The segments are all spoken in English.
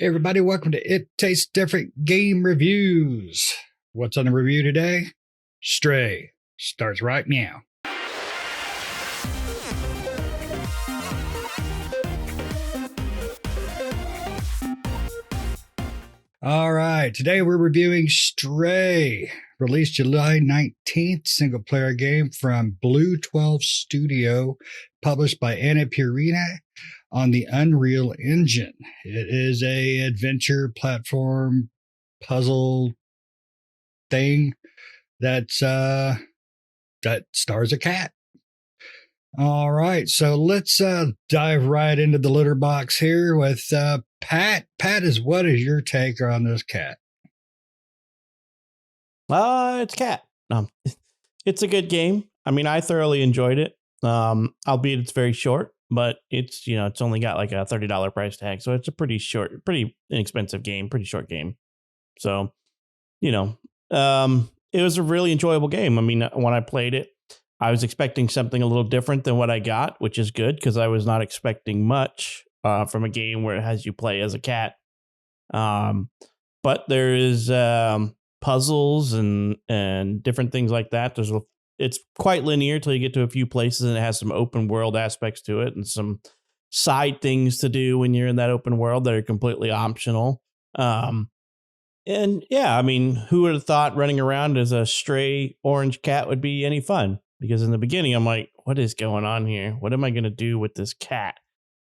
Hey everybody, welcome to It Tastes Different Game Reviews. What's on the review today? Stray starts right now. All right, today we're reviewing Stray, released July 19th, single player game from Blue 12 Studio, published by Annapurna on the Unreal Engine. It is a adventure platform puzzle thing that stars a cat. All right, so let's dive right into the litter box here with Pat. Pat, what is your take on this cat? It's cat. It's a good game. I mean, I thoroughly enjoyed it. Albeit it's very short, but it's only got like a $30 price tag, so it's a pretty inexpensive game, pretty short game. So, it was a really enjoyable game. I mean, when I played it, I was expecting something a little different than what I got, which is good because I was not expecting much from a game where it has you play as a cat. But there is puzzles and different things like that. It's quite linear till you get to a few places, and it has some open world aspects to it and some side things to do when you're in that open world that are completely optional. And yeah, I mean, who would have thought running around as a stray orange cat would be any fun? Because in the beginning, I'm like, what is going on here? What am I going to do with this cat?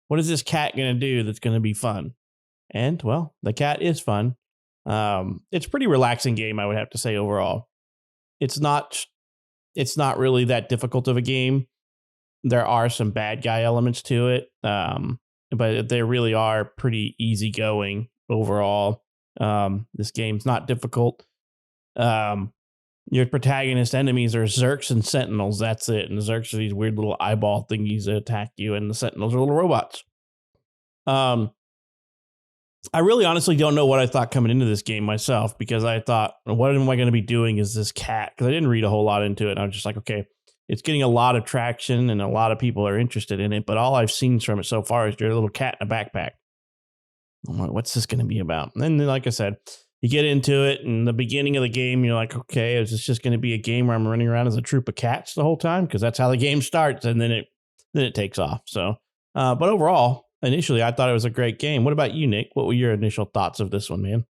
What is this cat going to do that's going to be fun? And well, the cat is fun. It's a pretty relaxing game, I would have to say overall. It's not really that difficult of a game. There are some bad guy elements to it, but they really are pretty easygoing overall. This game's not difficult. Your protagonist enemies are Zurks and Sentinels. That's it. And the Zurks are these weird little eyeball thingies that attack you, and the Sentinels are little robots. I really honestly don't know what I thought coming into this game myself, because I thought, what am I going to be doing as this cat? Because I didn't read a whole lot into it. And I was just like, okay, it's getting a lot of traction and a lot of people are interested in it. But all I've seen from it so far is your little cat in a backpack. I'm like, what's this going to be about? And then, like I said, you get into it, and the beginning of the game, you're like, okay, is this just going to be a game where I'm running around as a troop of cats the whole time? Because that's how the game starts, and then it takes off. So, but overall, initially, I thought it was a great game. What about you, Nick? What were your initial thoughts of this one, man?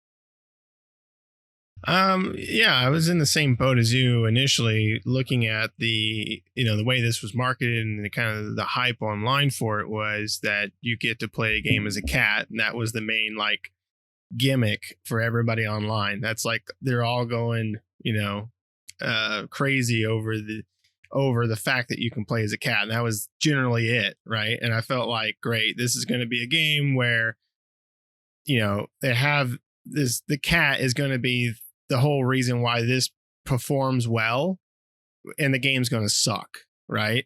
Yeah, I was in the same boat as you initially, looking at the way this was marketed, and the kind of the hype online for it was that you get to play a game as a cat. And that was the main gimmick for everybody online. That's like, they're all going, crazy over the fact that you can play as a cat. And that was generally it. Right. And I felt like, great, this is going to be a game where, they have this, the cat is going to be the whole reason why this performs well, and the game's going to suck. Right.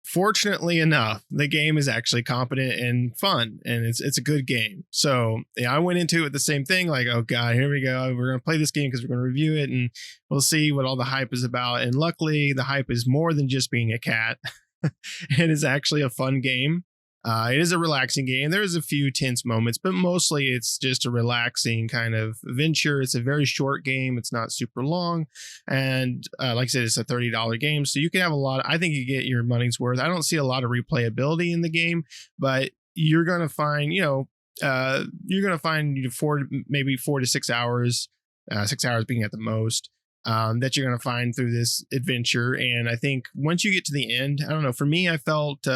Fortunately enough, the game is actually competent and fun, and it's a good game. So yeah, I went into it the same thing, like, oh god, here we go. We're going to play this game because we're going to review it, and we'll see what all the hype is about. And luckily, the hype is more than just being a cat. It is actually a fun game. It is a relaxing game. There's a few tense moments, but mostly it's just a relaxing kind of adventure. It's a very short game. It's not super long. And like I said, it's a $30 game. So you can have I think you get your money's worth. I don't see a lot of replayability in the game, but you're going to find, maybe 4 to 6 hours, 6 hours being at the most, that you're going to find through this adventure. And I think once you get to the end, I don't know, for me, I felt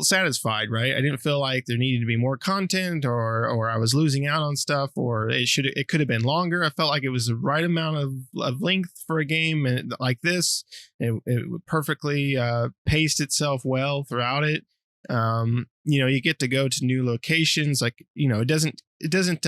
satisfied, right? I didn't feel like there needed to be more content, or I was losing out on stuff, or it could have been longer. I felt like it was the right amount of length for a game, and like this, it perfectly paced itself well throughout it. You get to go to new locations, like, it doesn't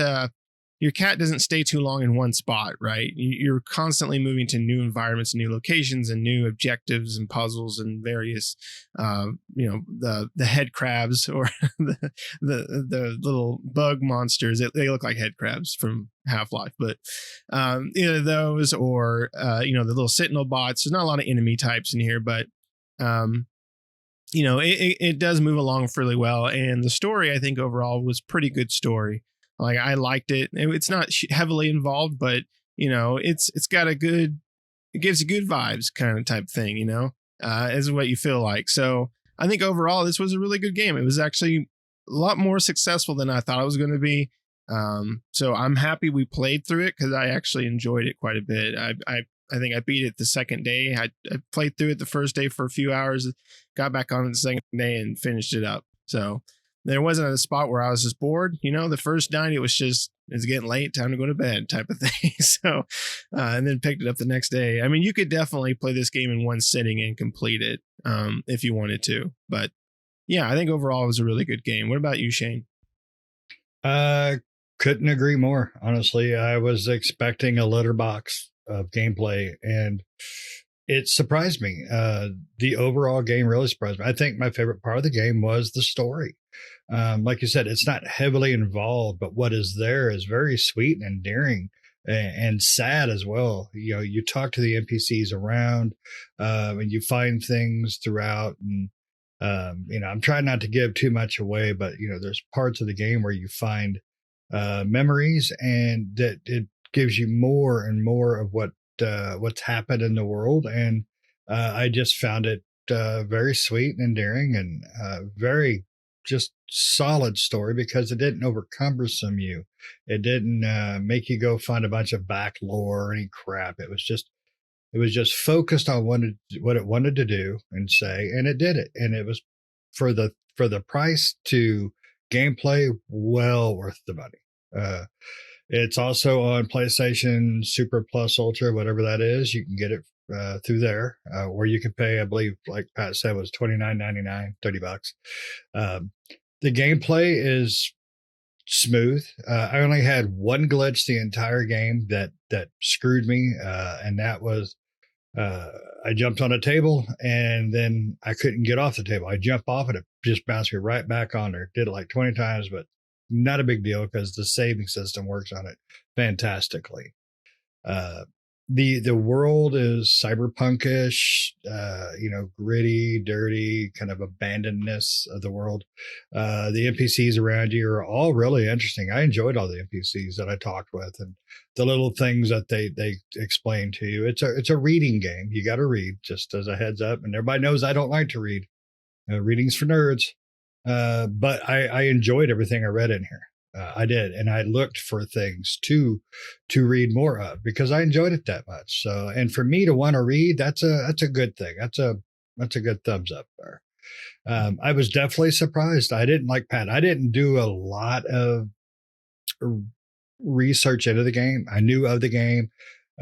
your cat doesn't stay too long in one spot, right? You're constantly moving to new environments, new locations, and new objectives and puzzles and various, the head crabs, or the little bug monsters. They look like head crabs from Half-Life, but either those, or the little sentinel bots. There's not a lot of enemy types in here, but it does move along fairly well, and the story I think overall was pretty good story. Like I liked it. It's not heavily involved, but it's got a good, it gives you good vibes kind of type thing. Is what you feel like. So I think overall this was a really good game. It was actually a lot more successful than I thought it was going to be. So I'm happy we played through it because I actually enjoyed it quite a bit. I think I beat it the second day. I played through it the first day for a few hours, got back on it the second day and finished it up. So there wasn't a spot where I was just bored. The first night it was just, it's getting late, time to go to bed type of thing. So, and then picked it up the next day. I mean, you could definitely play this game in one sitting and complete it if you wanted to. But yeah, I think overall it was a really good game. What about you, Shane? Couldn't agree more. Honestly, I was expecting a litter box of gameplay and it surprised me. The overall game really surprised me. I think my favorite part of the game was the story. Like you said, it's not heavily involved, but what is there is very sweet and endearing and sad as well. You talk to the NPCs around and you find things throughout. And, I'm trying not to give too much away, but, there's parts of the game where you find memories and that it gives you more and more of what's happened in the world. And I just found it very sweet and endearing and very just solid story because it didn't overcumbersome you. It didn't make you go find a bunch of back lore or any crap. It was just focused on what it wanted to do and say, and it did it. And it was for the price to gameplay, well worth the money. It's also on PlayStation Super Plus Ultra, whatever that is. You can get it through there, or you can pay, I believe, like Pat said, was $29.99, $30. The gameplay is smooth. I only had one glitch the entire game that screwed me, and that was I jumped on a table and then I couldn't get off the table. I jumped off and it just bounced me right back on there. Did it like 20 times, but not a big deal because the saving system works on it fantastically. The world is cyberpunkish, gritty, dirty, kind of abandonedness of the world. The NPCs around you are all really interesting. I enjoyed all the NPCs that I talked with and the little things that they explain to you. It's a reading game. You got to read, just as a heads up. And everybody knows I don't like to read. Reading's for nerds. But I enjoyed everything I read in here. I did, and I looked for things to read more of because I enjoyed it that much. So, and for me to want to read, that's a good thing. That's a good thumbs up there. I was definitely surprised. I didn't, like Pat, I didn't do a lot of research into the game. I knew of the game.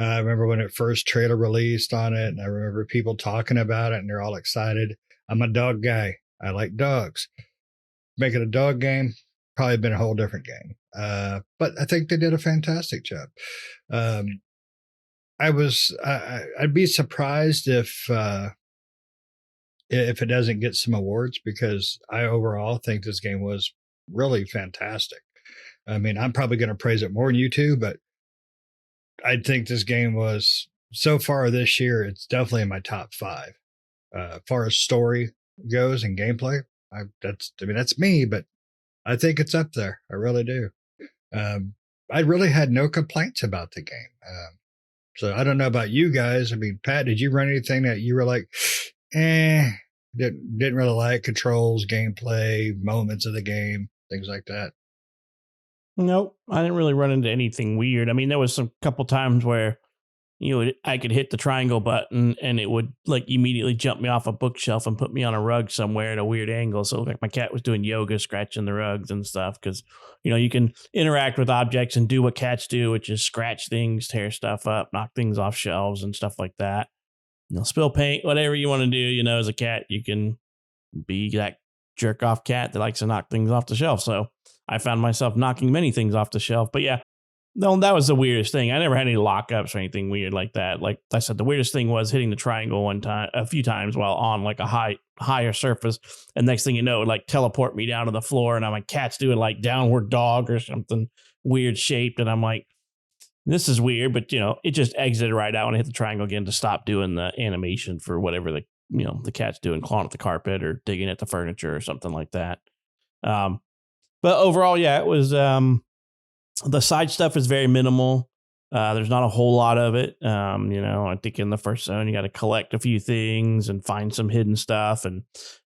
I remember when it first trailer released on it, and I remember people talking about it, and they're all excited. I'm a dog guy. I like dogs. Making a dog game, probably been a whole different game. But I think they did a fantastic job. I'd be surprised if it doesn't get some awards because I overall think this game was really fantastic. I mean, I'm probably going to praise it more than you two, but I think this game was, so far this year, it's definitely in my top 5. As far as story goes and gameplay, that's me, but I think it's up there. I really do. I really had no complaints about the game. So I don't know about you guys. I mean, Pat, did you run anything that you were like, didn't really like? Controls, gameplay, moments of the game, things like that? Nope, I didn't really run into anything weird. I mean, there was some couple times where I could hit the triangle button and it would like immediately jump me off a bookshelf and put me on a rug somewhere at a weird angle. So like my cat was doing yoga, scratching the rugs and stuff. Cause you can interact with objects and do what cats do, which is scratch things, tear stuff up, knock things off shelves and stuff like that. Spill paint, whatever you want to do, as a cat, you can be that jerk off cat that likes to knock things off the shelf. So I found myself knocking many things off the shelf, but yeah. No, that was the weirdest thing. I never had any lockups or anything weird like that. Like I said, the weirdest thing was hitting the triangle a few times while on like a higher surface. And next thing you know, it would like teleport me down to the floor and my cat's doing like downward dog or something weird shaped. And I'm like, this is weird, but it just exited right out when I hit the triangle again to stop doing the animation for whatever the the cat's doing, clawing at the carpet or digging at the furniture or something like that. But overall, yeah, it was, the side stuff is very minimal. There's not a whole lot of it. I think in the first zone, you got to collect a few things and find some hidden stuff and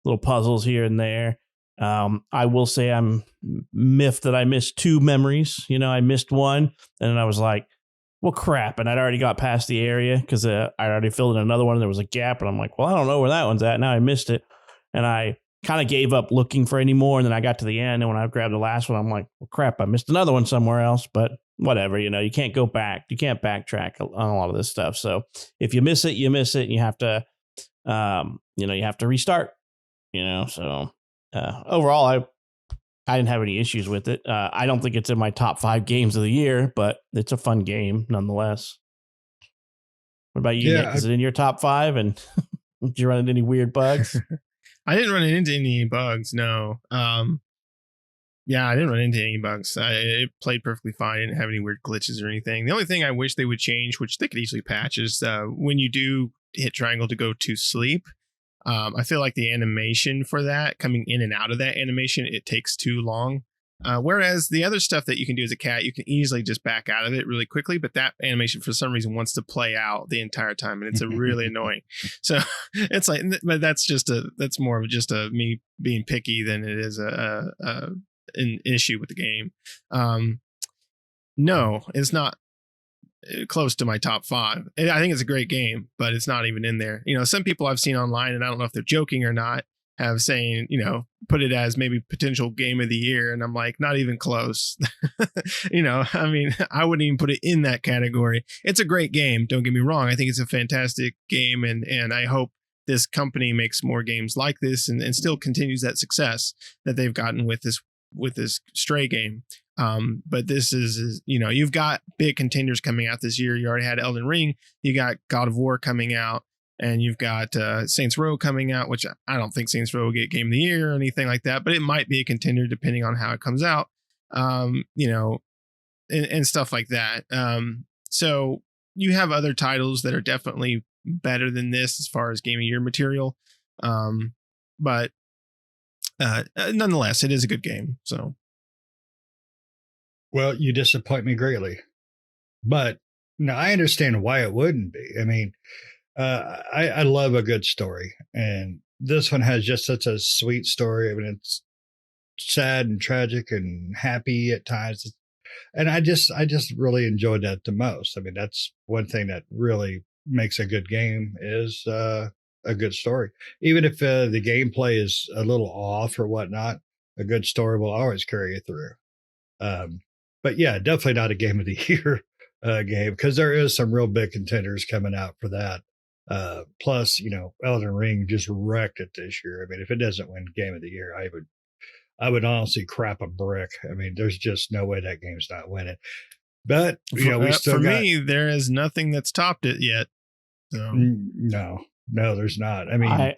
little puzzles here and there. I will say I'm miffed that I missed 2 memories. I missed one and then I was like, well, crap. And I'd already got past the area because I already filled in another one. And there was a gap and I'm like, well, I don't know where that one's at. Now I missed it. And I kind of gave up looking for any more. And then I got to the end. And when I grabbed the last one, I'm like, well, crap, I missed another one somewhere else. But whatever, you can't go back. You can't backtrack on a lot of this stuff. So if you miss it, you miss it. And you have to, you have to restart, So overall, I didn't have any issues with it. I don't think it's in my top 5 games of the year, but it's a fun game nonetheless. What about you, Nick? Is it in your top 5? And did you run into any weird bugs? I didn't run into any bugs. No. Yeah, I didn't run into any bugs. It played perfectly fine. I didn't have any weird glitches or anything. The only thing I wish they would change, which they could easily patch, is when you do hit triangle to go to sleep. I feel like the animation for that, coming in and out of that animation, it takes too long. Whereas the other stuff that you can do as a cat, you can easily just back out of it really quickly. But that animation, for some reason, wants to play out the entire time, and it's really annoying. So it's like, but that's more of just me being picky than it is an issue with the game. No, it's not close to my top 5. I think it's a great game, but it's not even in there. Some people I've seen online, and I don't know if they're joking or not, have saying, put it as maybe potential game of the year. And I'm like, not even close. I wouldn't even put it in that category. It's a great game. Don't get me wrong. I think it's a fantastic game. And I hope this company makes more games like this and still continues that success that they've gotten with this Stray game. But this is, you've got big contenders coming out this year. You already had Elden Ring. You got God of War coming out. And you've got Saints Row coming out, which I don't think Saints Row will get Game of the Year or anything like that, but it might be a contender depending on how it comes out, and stuff like that. So you have other titles that are definitely better than this as far as Game of the Year material. But nonetheless, it is a good game. So, well, you disappoint me greatly, but no, I understand why it wouldn't be. I mean, I love a good story, and this one has just such a sweet story. I mean, it's sad and tragic and happy at times, and I just really enjoyed that the most. I mean, that's one thing that really makes a good game is a good story. Even if the gameplay is a little off or whatnot, a good story will always carry you through. But yeah, definitely not a game of the year game, because there is some real big contenders coming out for that. Plus, Elden Ring just wrecked it this year. I mean, if it doesn't win Game of the Year, I would honestly crap a brick. I mean, there's just no way that game's not winning. But we still for me, there is nothing that's topped it yet. So. No, there's not. I mean,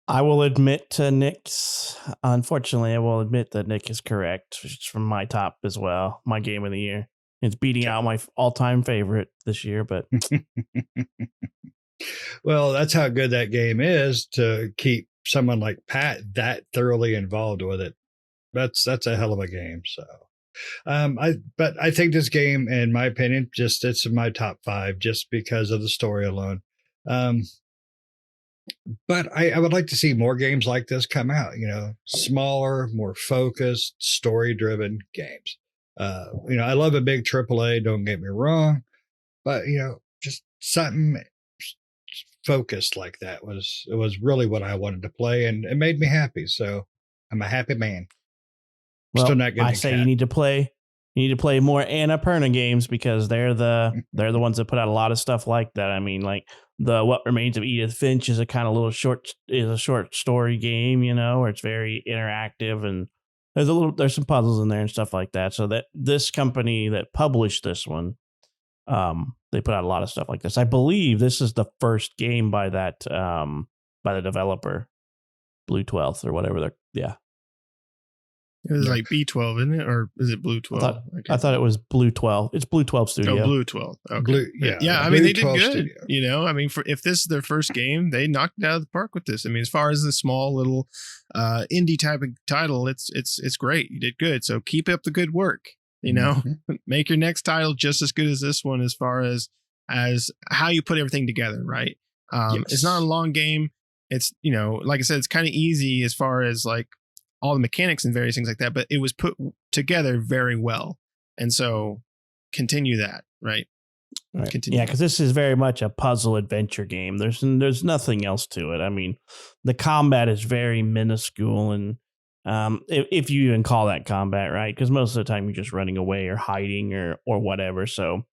I will admit to Nick's. Unfortunately, I will admit that Nick is correct. It's from my top as well. My Game of the Year. It's beating out my all-time favorite this year, but. Well, that's how good that game is to keep someone like Pat that thoroughly involved with it. That's a hell of a game. So, but I think this game, in my opinion, it's in my top 5 just because of the story alone. But I would like to see more games like this come out. Smaller, more focused, story-driven games. I love a big AAA. Don't get me wrong, but just something focused like that was really what I wanted to play, and it made me happy. So I'm a happy man. Well, still not I say you need to play more Annapurna games because they're the ones that put out a lot of stuff like that. I mean, like the What Remains of Edith Finch is a kind of short story game, where it's very interactive and there's some puzzles in there and stuff like that. So that this company that published this one, they put out a lot of stuff like this. I believe this is the first game by that by the developer, Blue 12th or whatever. Yeah. It was Yeah. like B12, isn't it? Or is it Blue 12? I thought it was Blue 12. It's Blue 12 Studio. Oh, Blue 12. Okay. Blue, Yeah. I Blue mean, they did 12 good. Studio. You know, I mean, if this is their first game, they knocked it out of the park with this. I mean, as far as the small little indie type of title, it's great. You did good. So keep up the good work. You know, make your next title just as good as this one, as far as how you put everything together. Right. It's not a long game. It's, you know, like I said, it's kind of easy as far as like all the mechanics and various things like that, but it was put together very well. And so continue that, right? Right. Continue. Yeah, because this is very much a puzzle adventure game. There's nothing else to it. I mean, the combat is very minuscule, and if you even call that combat, right? Because most of the time you're just running away or hiding or whatever. So,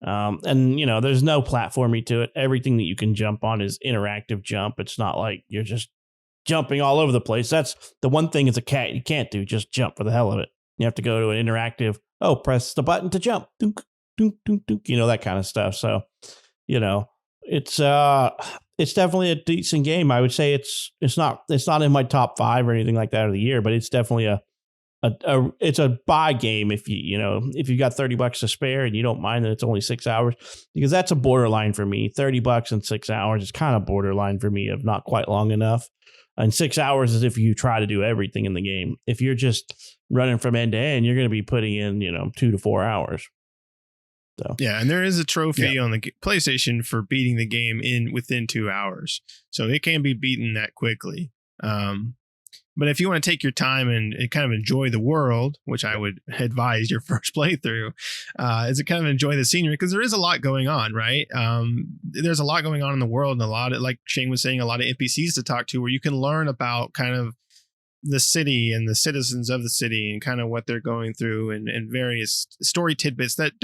and you know, there's no platforming to it. Everything that you can jump on is interactive jump. It's not like you're just jumping all over the place. That's the one thing as a cat you can't do, just jump for the hell of it. You have to go to an interactive, press the button to jump. Dunk, dunk, dunk, dunk, you know, that kind of stuff. So, you know, it's definitely a decent game. I would say it's not in my top 5 or anything like that of the year, but it's definitely it's a buy game if you got $30 to spare and you don't mind that it's only 6 hours, because that's a borderline for me. $30 and 6 hours is kind of borderline for me of not quite long enough. And 6 hours is if you try to do everything in the game. If you're just running from end to end, you're going to be putting in, 2 to 4 hours. So yeah, and there is a trophy on the PlayStation for beating the game within 2 hours, so it can be beaten that quickly. But if you want to take your time and kind of enjoy the world, which I would advise your first playthrough, is to kind of enjoy the scenery, because there is a lot going on, right? There's a lot going on in the world, and a lot of, like Shane was saying, a lot of NPCs to talk to, where you can learn about kind of the city and the citizens of the city and kind of what they're going through, and various story tidbits that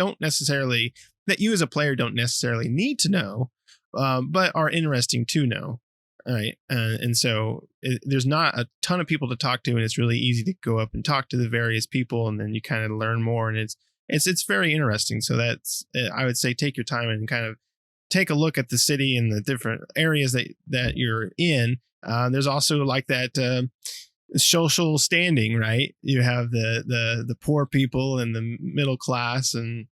you as a player don't necessarily need to know, but are interesting to know. Right. And so there's not a ton of people to talk to, and it's really easy to go up and talk to the various people, and then you kind of learn more, and it's very interesting. So that's, I would say, take your time and kind of take a look at the city and the different areas that you're in. There's also like that social standing, right? You have the poor people and the middle class and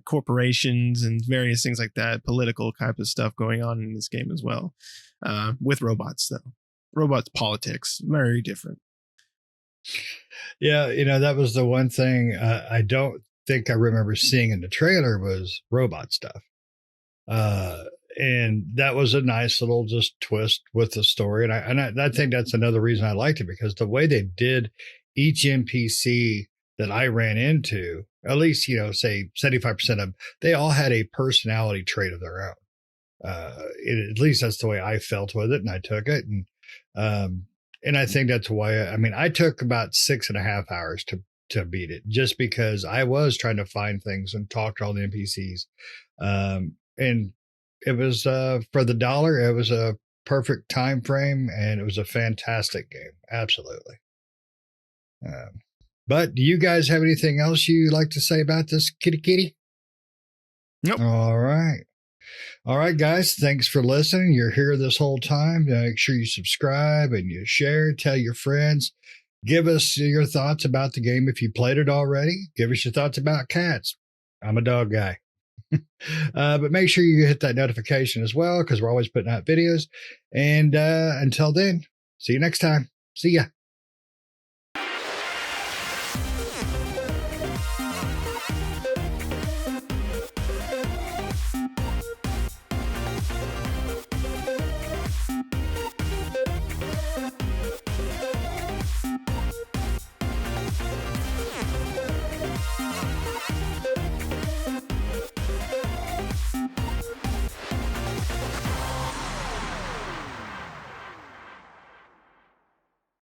corporations and various things like that, political type of stuff going on in this game as well. With robots, though. Robots politics, very different. Yeah, that was the one thing I don't think I remember seeing in the trailer was robot stuff. And that was a nice little just twist with the story. And I think that's another reason I liked it, because the way they did each NPC that I ran into, at least, say 75% of them, they all had a personality trait of their own. At least that's the way I felt with it, and I took it. And I think that's why, I took about 6.5 hours to beat it, just because I was trying to find things and talk to all the NPCs. And it was, for the dollar, it was a perfect time frame, and it was a fantastic game. Absolutely. But do you guys have anything else you like to say about this kitty? Nope. All right, guys. Thanks for listening. You're here this whole time. Make sure you subscribe and you share, tell your friends. Give us your thoughts about the game if you played it already. Give us your thoughts about cats. I'm a dog guy. But make sure you hit that notification as well, because we're always putting out videos. And until then, see you next time. See ya.